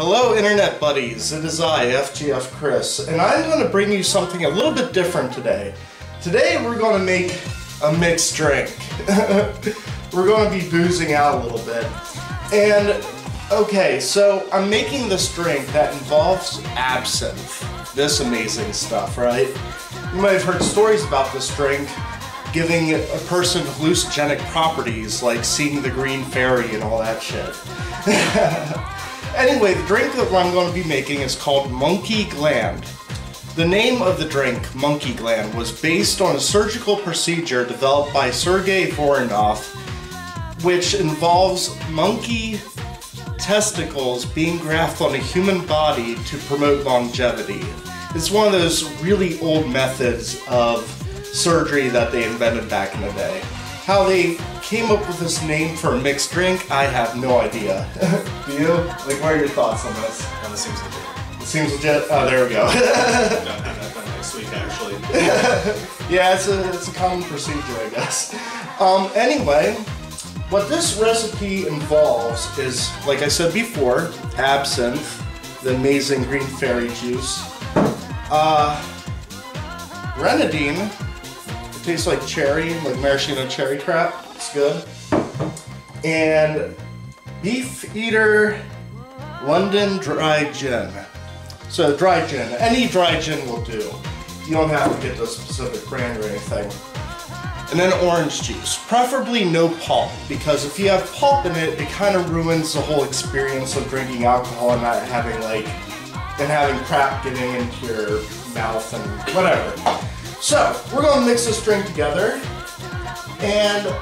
Hello internet buddies, it is I, FGF Chris, and I'm going to bring you something a little bit different today. Today we're going to make a mixed drink. We're going to be boozing out a little bit. And, okay, so I'm making this drink that involves absinthe. This amazing stuff, right? You might have heard stories about this drink giving a person hallucinogenic properties like seeing the green fairy and all that shit. Anyway, the drink that I'm going to be making is called Monkey Gland. The name of the drink, Monkey Gland, was based on a surgical procedure developed by Sergei Voronov, which involves monkey testicles being grafted on a human body to promote longevity. It's one of those really old methods of surgery that they invented back in the day. How they came up with this name for a mixed drink, I have no idea. Do you? Like, what are your thoughts on this? Oh, this seems legit. It seems legit? Oh, there we go. I've done that next week, actually. Yeah, it's a common procedure, I guess. Anyway, what this recipe involves is, like I said before, absinthe, the amazing green fairy juice, grenadine. It tastes like cherry, like maraschino cherry crap. It's good. And Beef Eater London Dry Gin. So dry gin. Any dry gin will do. You don't have to get the specific brand or anything. And then orange juice. Preferably no pulp, because if you have pulp in it, it kind of ruins the whole experience of drinking alcohol and not having having crap getting into your mouth and whatever. So, we're going to mix this drink together, and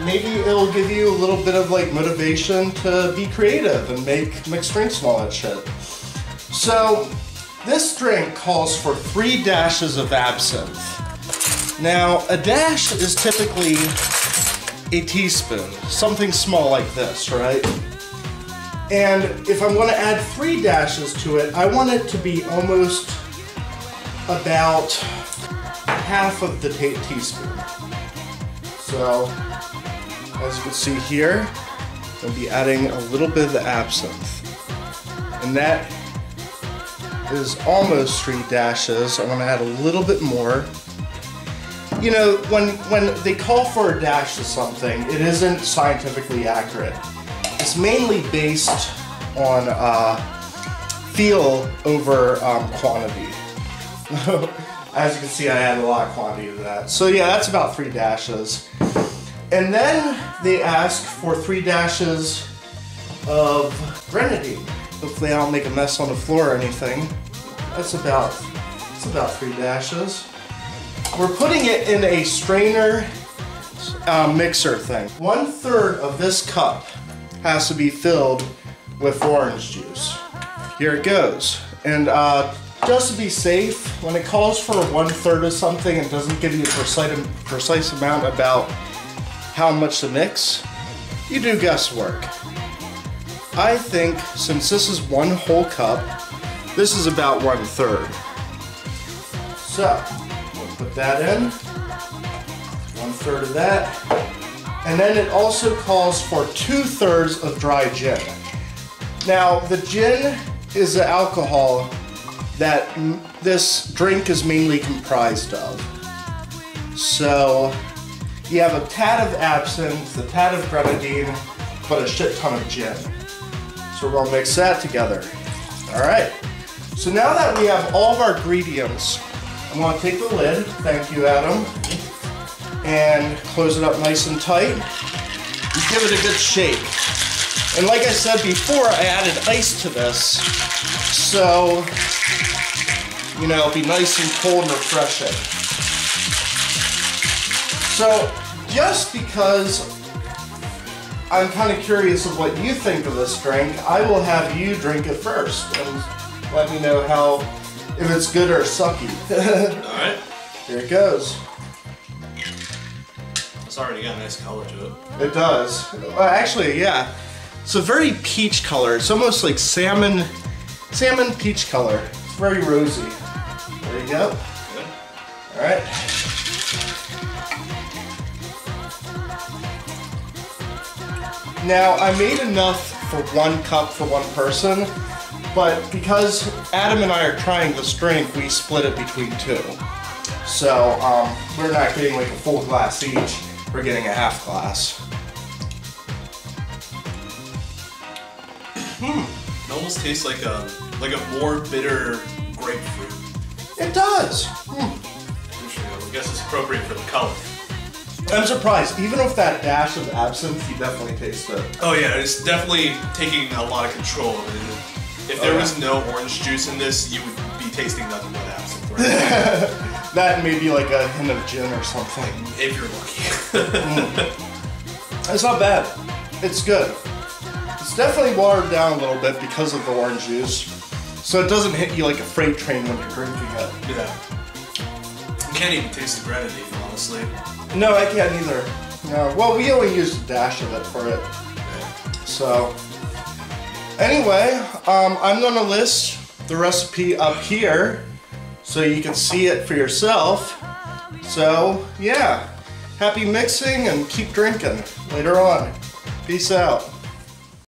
maybe it'll give you a little bit of like motivation to be creative and make mixed drinks and all that shit. So, this drink calls for 3 dashes of absinthe. Now, a dash is typically a teaspoon, something small like this, right? And if I'm going to add 3 dashes to it, I want it to be almost about half of the teaspoon. So, as you can see here, I'll be adding a little bit of the absinthe. And that is almost 3 dashes. I'm going to add a little bit more. You know, when they call for a dash to something, it isn't scientifically accurate. It's mainly based on feel over quantity. As you can see, I added a lot of quantity to that. So yeah, that's about 3 dashes. And then they ask for 3 dashes of grenadine. Hopefully I don't make a mess on the floor or anything. That's about 3 dashes. We're putting it in a strainer mixer thing. 1/3 of this cup has to be filled with orange juice. Here it goes. And just to be safe, when it calls for 1/3 of something and doesn't give you a precise amount about how much to mix, you do guesswork. I think since this is 1 whole cup, this is about 1/3. So, we'll put that in, 1/3 of that. And then it also calls for 2/3 of dry gin. Now, the gin is the alcohol that this drink is mainly comprised of. So, you have a tad of absinthe, a tad of grenadine, but a shit ton of gin. So we're gonna mix that together. All right. So now that we have all of our ingredients, I'm gonna take the lid, thank you Adam, and close it up nice and tight. And give it a good shake. And like I said before, I added ice to this, so you know, it'll be nice and cold and refreshing. So, just because I'm kind of curious of what you think of this drink, I will have you drink it first and let me know if it's good or sucky. Alright. Here it goes. It's already got a nice color to it. It does. Actually, yeah. It's a very peach color. It's almost like salmon peach color. It's very rosy. There you go. Good. All right. Now, I made enough for 1 cup for 1 person, But because Adam and I are trying this drink, we split it between two. So we're not getting like a full glass each, we're getting a half glass. It almost tastes like a more bitter grapefruit. It does. I guess it's appropriate for the color. I'm surprised, even with that dash of absinthe, you definitely taste it. Oh yeah, it's definitely taking a lot of control of it. If there was no orange juice in this, you would be tasting nothing but absinthe right now. That may be like a hint of gin or something. If you're lucky. It's not bad. It's good. It's definitely watered down a little bit because of the orange juice. So it doesn't hit you like a freight train when you're drinking it. Yeah. You can't even taste the grenadine, honestly. No, I can't either. No. Well, we only used a dash of it for it. So, anyway, I'm gonna list the recipe up here so you can see it for yourself. So, yeah. Happy mixing and keep drinking later on. Peace out.